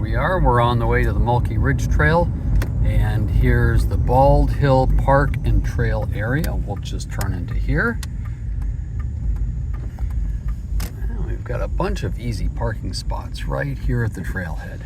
we are. We're on the way to the Mulkey Ridge Trail, and here's the Bald Hill Park and Trail area. We'll just turn into here. Now we've got a bunch of easy parking spots right here at the trailhead.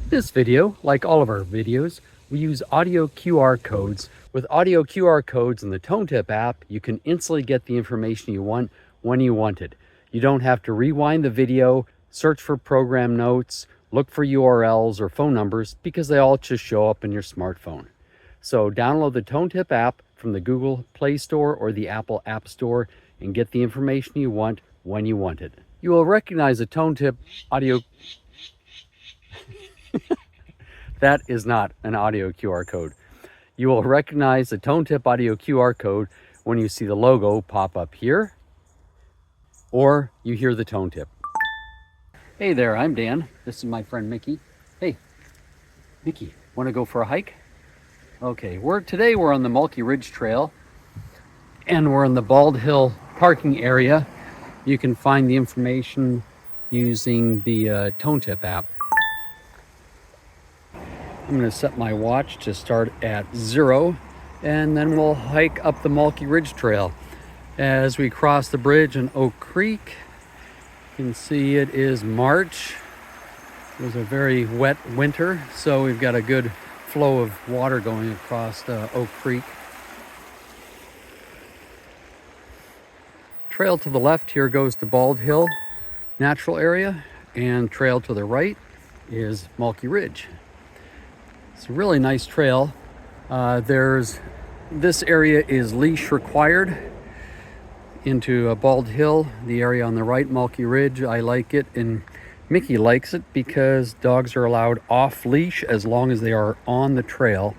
This video, like all of our videos, we use audio QR codes. With audio QR codes in the ToneTip app, you can instantly get the information you want when you want it. You don't have to rewind the video, search for program notes, look for URLs or phone numbers, because they all just show up in your smartphone. So download the ToneTip app from the Google Play Store or the Apple App Store and get the information you want when you want it. You will recognize a ToneTip audio... That is not an audio QR code. You will recognize the ToneTip audio QR code when you see the logo pop up here, or you hear the ToneTip. Hey there, I'm Dan. This is my friend Mickey. Hey, Mickey, want to go for a hike? Okay, today we're on the Mulkey Ridge Trail, and we're in the Bald Hill parking area. You can find the information using the ToneTip app. I'm going to set my watch to start at 0, and then we'll hike up the Mulkey Ridge Trail. As we cross the bridge in Oak Creek, you can see it is March. It was a very wet winter, so we've got a good flow of water going across Oak Creek. Trail to the left here goes to Bald Hill Natural Area, and trail to the right is Mulkey Ridge. It's a really nice trail. This area is leash required into Bald Hill. The area on the right, Mulkey Ridge, I like it, and Mickey likes it because dogs are allowed off leash as long as they are on the trail.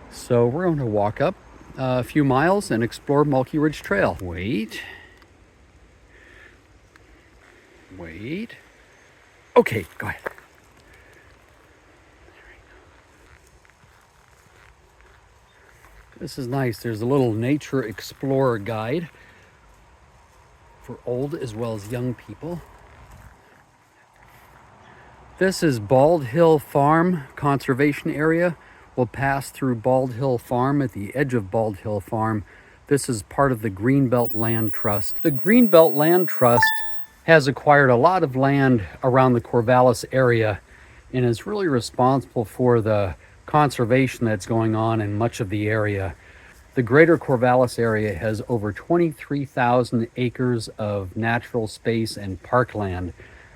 So we're going to walk up a few miles and explore Mulkey Ridge Trail. Wait. Okay, go ahead. This is nice. There's a little nature explorer guide for old as well as young people. This is Bald Hill Farm Conservation Area. We'll pass through Bald Hill Farm at the edge of Bald Hill Farm. This is part of the Greenbelt Land Trust. The Greenbelt Land Trust has acquired a lot of land around the Corvallis area and is really responsible for the conservation that's going on in much of the area. The greater Corvallis area has over 23,000 acres of natural space and parkland.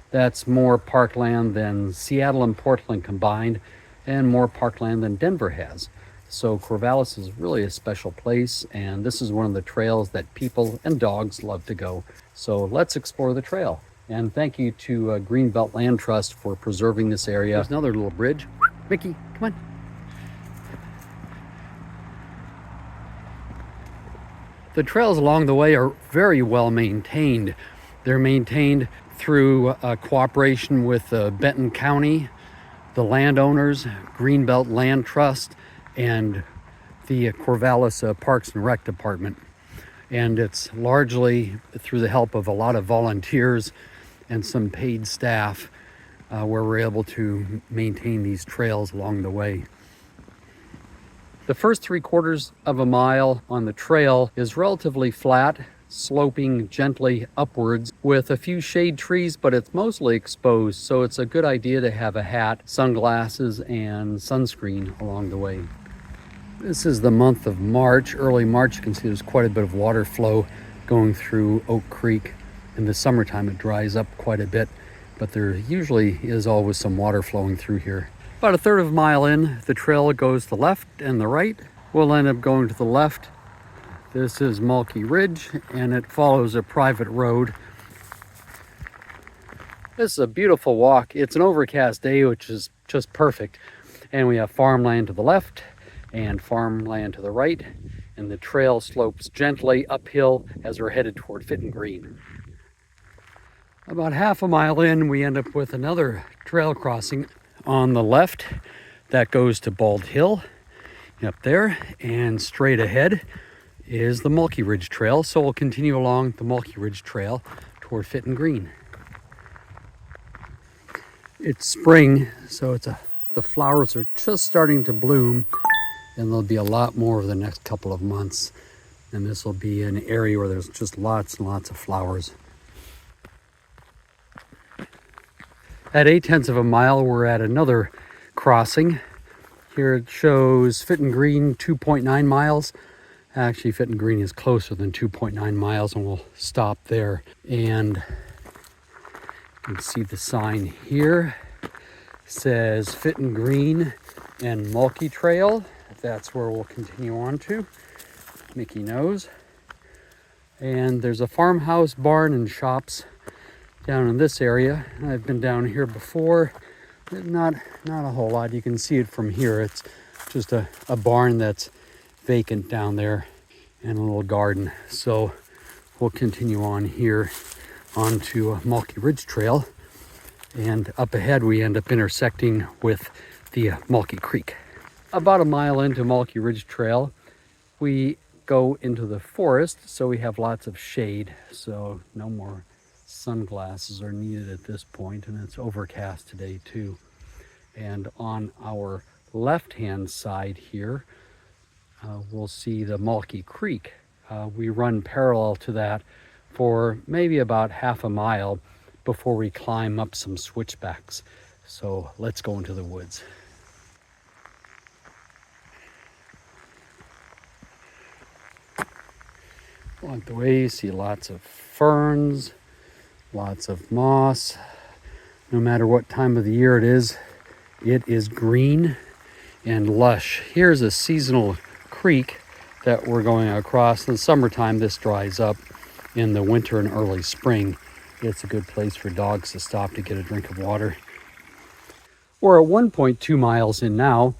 That's more parkland than Seattle and Portland combined, and more parkland than Denver has. So Corvallis is really a special place, and this is one of the trails that people and dogs love to go. So let's explore the trail. And thank you to Greenbelt Land Trust for preserving this area. There's another little bridge. Mickey, come on. The trails along the way are very well maintained. They're maintained through cooperation with Benton County, the landowners, Greenbelt Land Trust, and the Corvallis Parks and Rec Department. And it's largely through the help of a lot of volunteers and some paid staff where we're able to maintain these trails along the way. The first 3/4 of a mile on the trail is relatively flat, sloping gently upwards with a few shade trees, but it's mostly exposed, so it's a good idea to have a hat, sunglasses, and sunscreen along the way. This is the month of March, early March. You can see there's quite a bit of water flow going through Oak Creek. In the summertime it dries up quite a bit, but there usually is always some water flowing through here. About a 1/3 of a mile in, the trail goes to the left and the right. We'll end up going to the left. This is Mulkey Ridge, and it follows a private road. This is a beautiful walk. It's an overcast day, which is just perfect. And we have farmland to the left and farmland to the right, and the trail slopes gently uphill as we're headed toward Fitton Green. About 1/2 a mile in, we end up with another trail crossing on the left that goes to Bald Hill up there, and straight ahead is the Mulkey Ridge Trail. So we'll continue along the Mulkey Ridge Trail toward Fitton Green. It's spring, so the flowers are just starting to bloom, and there'll be a lot more over the next couple of months. And this will be an area where there's just lots and lots of flowers. At 8/10 of a mile, we're at another crossing. Here it shows Fitton Green 2.9 miles. Actually, Fitton Green is closer than 2.9 miles, and we'll stop there. And you can see the sign here. It says Fitton Green and Mulkey Trail. That's where we'll continue on to. Mickey knows. And there's a farmhouse, barn, and shops down in this area. I've been down here before. Not a whole lot. You can see it from here. It's just a barn that's vacant down there and a little garden. So we'll continue on here onto Mulkey Ridge Trail. And up ahead, we end up intersecting with the Mulkey Creek. About a mile into Mulkey Ridge Trail, we go into the forest, so we have lots of shade. So no more sunglasses are needed at this point, and it's overcast today too. And on our left-hand side here, we'll see the Mulkey Creek. We run parallel to that for maybe about half a mile before we climb up some switchbacks. So let's go into the woods. Along the way, you see lots of ferns, lots of moss. No matter what time of the year it is green and lush. Here's a seasonal creek that we're going across. In the summertime, this dries up. In the winter and early spring, it's a good place for dogs to stop to get a drink of water. We're at 1.2 miles in now,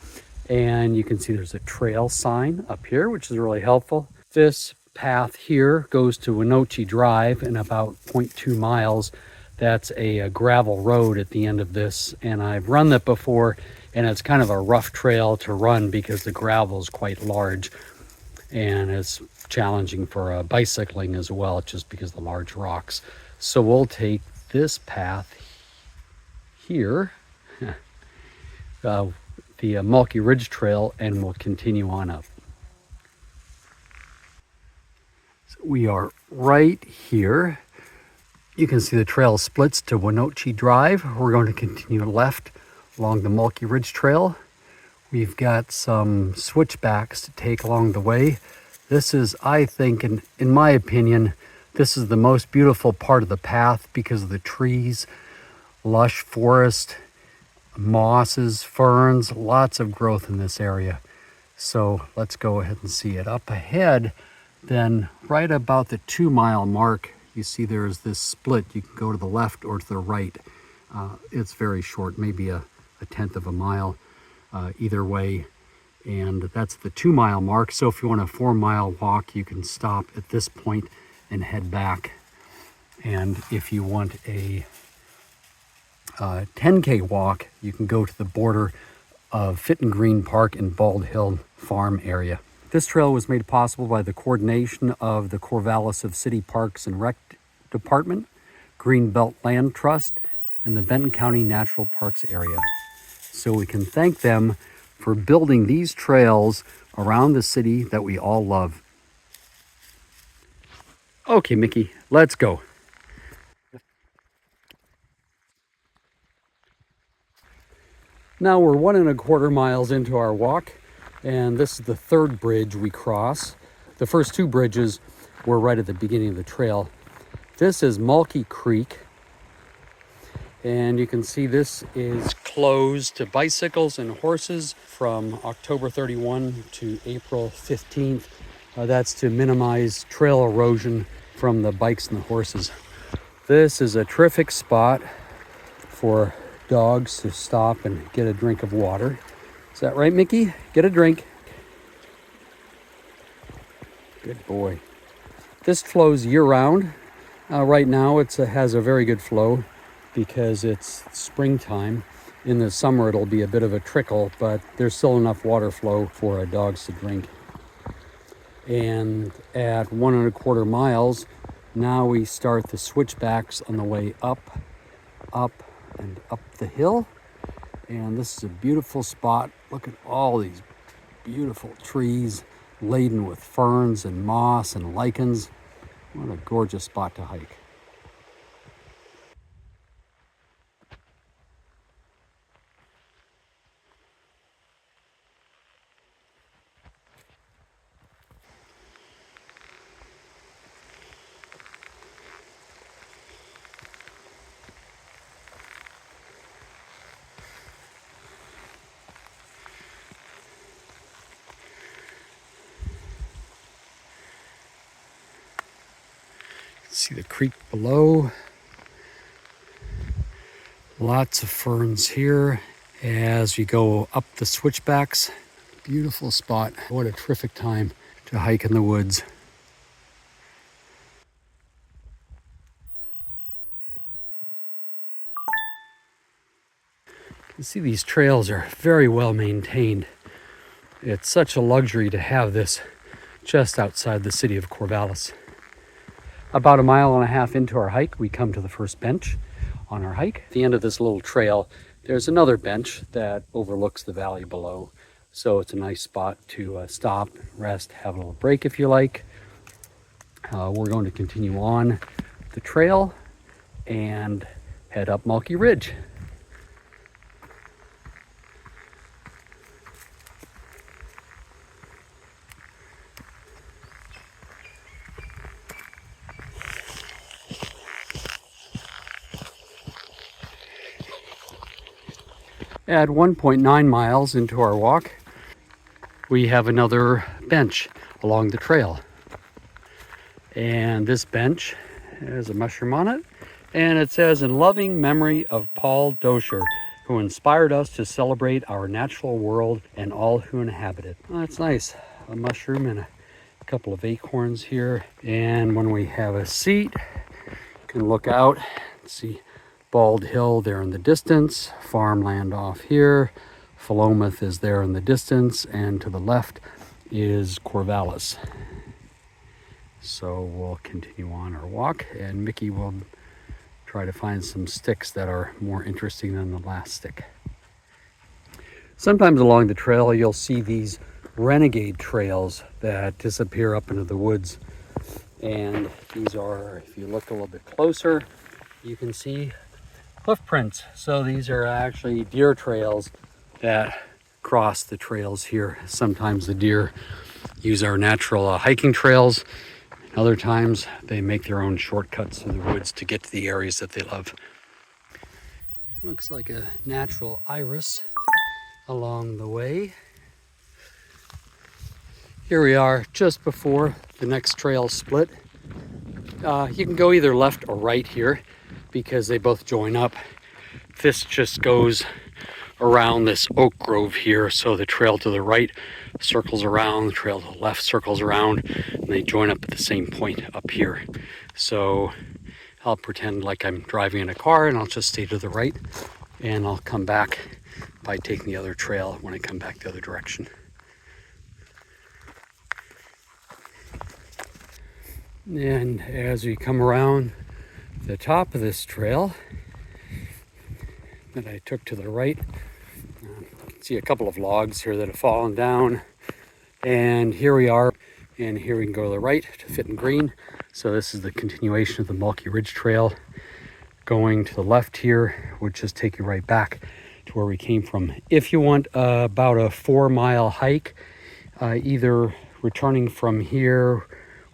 and you can see there's a trail sign up here, which is really helpful. This path here goes to Winochi Drive, and about 0.2 miles, that's a gravel road at the end of this. And I've run that before, and it's kind of a rough trail to run because the gravel is quite large, and it's challenging for bicycling as well, just because of the large rocks. So we'll take this path here, the Mulkey Ridge Trail, and we'll continue on up. So we are right here. You can see the trail splits to Winochi Drive. We're going to continue left along the Mulkey Ridge Trail. We've got some switchbacks to take along the way. This is, I think, in my opinion, this is the most beautiful part of the path because of the trees, lush forest, mosses, ferns, lots of growth in this area. So let's go ahead and see it. Up ahead, then right about the 2-mile mark, you see there's this split. You can go to the left or to the right. It's very short, maybe a 1/10 of a mile either way. And that's the 2-mile mark. So if you want a 4-mile walk, you can stop at this point and head back. And if you want a 10K walk, you can go to the border of Fitton Green Park and Bald Hill Farm area. This trail was made possible by the coordination of the Corvallis of City Parks and Rec Department, Greenbelt Land Trust, and the Benton County Natural Parks area. So we can thank them for building these trails around the city that we all love. Okay, Mickey, let's go. Now we're 1.25 miles into our walk, and this is the third bridge we cross. The first two bridges were right at the beginning of the trail. This is Mulkey Creek, and you can see this is closed to bicycles and horses from October 31 to April 15th. That's to minimize trail erosion from the bikes and the horses. This is a terrific spot for dogs to stop and get a drink of water. Is that right, Mickey? Get a drink. Good boy. This flows year-round. Right now it has a very good flow because it's springtime. In the summer it'll be a bit of a trickle, but there's still enough water flow for dogs to drink. And at 1.25 miles, now we start the switchbacks on the way up, and up the hill. And this is a beautiful spot. Look at all these beautiful trees laden with ferns and moss and lichens. What a gorgeous spot to hike. See the creek below. Lots of ferns here as we go up the switchbacks. Beautiful spot. What a terrific time to hike in the woods. You see these trails are very well maintained. It's such a luxury to have this just outside the city of Corvallis. About 1.5 miles into our hike, we come to the first bench on our hike. At the end of this little trail, there's another bench that overlooks the valley below. So it's a nice spot to stop, rest, have a little break if you like. We're going to continue on the trail and head up Mulkey Ridge. At 1.9 miles into our walk, we have another bench along the trail. And this bench has a mushroom on it, and it says, "In loving memory of Paul Dosher, who inspired us to celebrate our natural world and all who inhabit it." Well, that's nice. A mushroom and a couple of acorns here. And when we have a seat, you can look out and see Bald Hill there in the distance, farmland off here. Philomath is there in the distance, and to the left is Corvallis. So we'll continue on our walk, and Mickey will try to find some sticks that are more interesting than the last stick. Sometimes along the trail you'll see these renegade trails that disappear up into the woods. And these are, if you look a little bit closer, you can see hoof prints. So these are actually deer trails that cross the trails here. Sometimes the deer use our natural hiking trails. Other times they make their own shortcuts through the woods to get to the areas that they love. Looks like a natural iris along the way. Here we are just before the next trail split. You can go either left or right here because they both join up. This just goes around this oak grove here, so the trail to the right circles around, the trail to the left circles around, and they join up at the same point up here. So I'll pretend like I'm driving in a car, and I'll just stay to the right, and I'll come back by taking the other trail when I come back the other direction. And as we come around the top of this trail that I took to the right, you can see a couple of logs here that have fallen down. And here we are, and here we can go to the right to Fitton Green. So this is the continuation of the Mulkey Ridge Trail. Going to the left here would just take you right back to where we came from. If you want about a 4-mile hike, either returning from here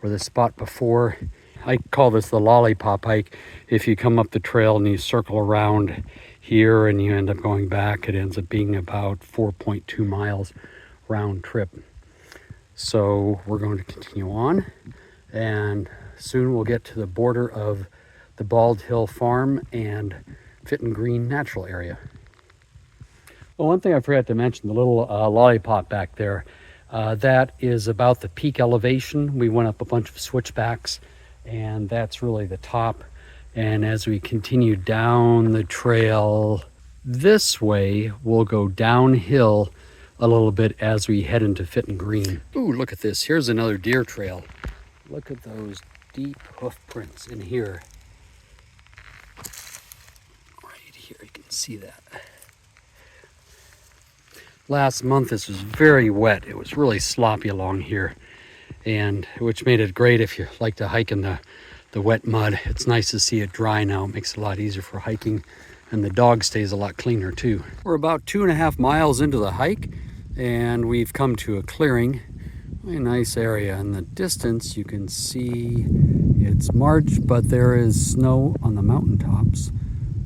or the spot before, I call this the lollipop hike. If you come up the trail and you circle around here and you end up going back, it ends up being about 4.2 miles round trip. So we're going to continue on, and soon we'll get to the border of the Bald Hill Farm and Fitton Green Natural Area. Well, one thing I forgot to mention, the little lollipop back there, that is about the peak elevation. We went up a bunch of switchbacks, and that's really the top. And as we continue down the trail this way, we'll go downhill a little bit as we head into Fitton Green. Ooh, look at this. Here's another deer trail. Look at those deep hoof prints in here. Right here. You see that. Last month this was very wet. It was really sloppy along here, and which made it great if you like to hike in the wet mud. It's nice to see it dry now. It makes it a lot easier for hiking, and the dog stays a lot cleaner too. We're about 2.5 miles into the hike, and we've come to a clearing. A nice area. In the distance you can see it's March, but there is snow on the mountaintops.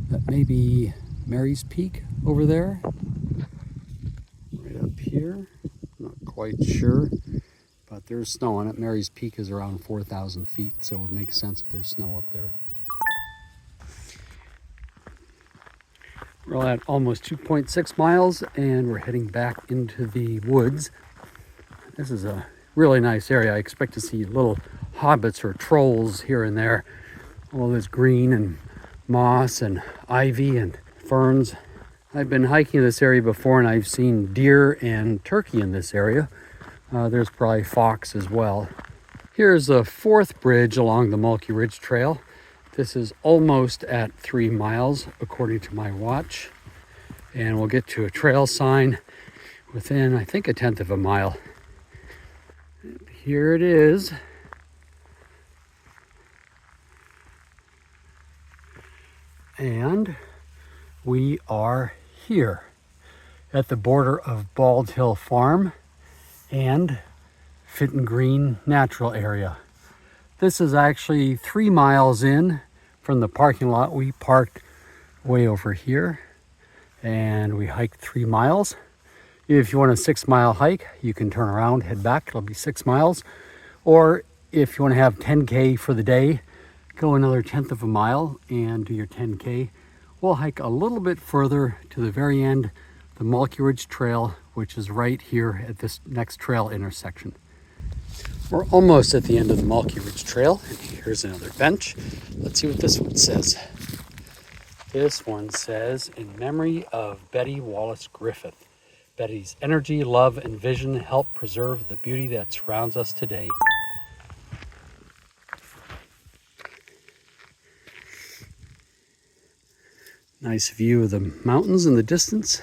That may be Mary's Peak over there. Right up here. Not quite sure, but there's snow on it. Mary's Peak is around 4,000 feet, so it would make sense if there's snow up there. We're at almost 2.6 miles, and we're heading back into the woods. This is a really nice area. I expect to see little hobbits or trolls here and there. All this green and moss and ivy and ferns. I've been hiking this area before, and I've seen deer and turkey in this area. There's probably fox as well. Here's the fourth bridge along the Mulkey Ridge Trail. This is almost at 3 miles according to my watch, and we'll get to a trail sign within, I think, 1/10 of a mile. Here it is. And we are here at the border of Bald Hill Farm and Fitton Green Natural Area. This is actually 3 miles in from the parking lot. We parked way over here, and we hiked 3 miles. If you want a 6-mile hike, you can turn around, head back. It'll be 6 miles. Or if you want to have 10K for the day, go another 1/10 of a mile and do your 10K. We'll hike a little bit further to the very end, the Mulkey Ridge Trail, which is right here at this next trail intersection. We're almost at the end of the Mulkey Ridge Trail, and here's another bench. Let's see what this one says. This one says, "In memory of Betty Wallace Griffith. Betty's energy, love, and vision help preserve the beauty that surrounds us today." Nice view of the mountains in the distance.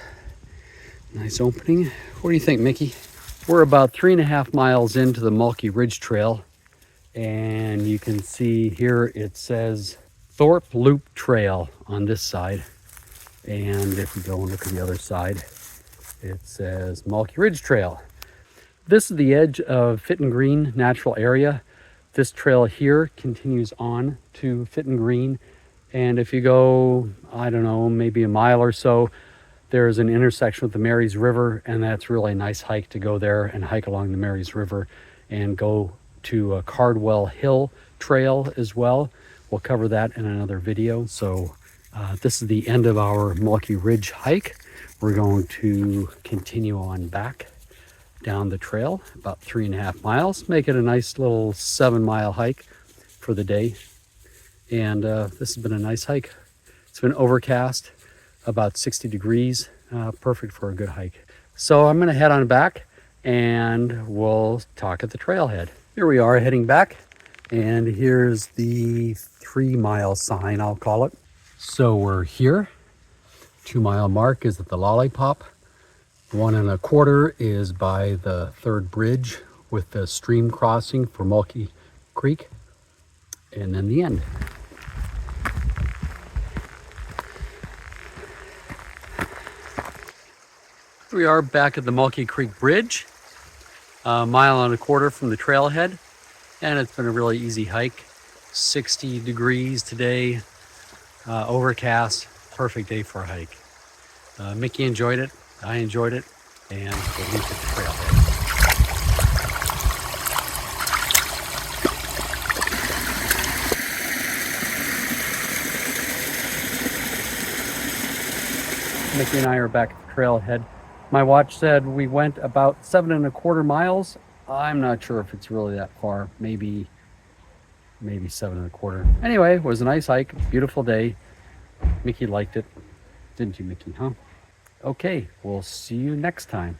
Nice opening. What do you think, Mickey? We're about 3.5 miles into the Mulkey Ridge Trail, and you can see here it says Thorpe Loop Trail on this side. And if we go and look at the other side, it says Mulkey Ridge Trail. This is the edge of Fitton Green Natural Area. This trail here continues on to Fitton Green. And if you go, I don't know, maybe a mile or so, there's an intersection with the Marys River, and that's really a nice hike to go there and hike along the Marys River and go to a Cardwell Hill Trail as well. We'll cover that in another video. So this is the end of our Mulkey Ridge hike. We're going to continue on back down the trail, about 3.5 miles, make it a nice little 7-mile hike for the day. And this has been a nice hike. It's been overcast, about 60 degrees, perfect for a good hike. So I'm gonna head on back and we'll talk at the trailhead. Here we are heading back, and here's the 3-mile sign, I'll call it. So we're here. 2-mile mark is at the Lollipop. 1 1/4 is by the 3rd bridge with the stream crossing for Mulkey Creek, and then the end. We are back at the Mulkey Creek Bridge, 1.25 miles from the trailhead, and it's been a really easy hike. 60 degrees today, overcast, perfect day for a hike. Mickey enjoyed it, I enjoyed it, and we'll meet at the trailhead. Mickey and I are back at the trailhead. My watch said we went about 7 1/4 miles. I'm not sure if it's really that far. Maybe 7 1/4. Anyway, it was a nice hike, beautiful day. Mickey liked it. Didn't you, Mickey, huh? Okay, we'll see you next time.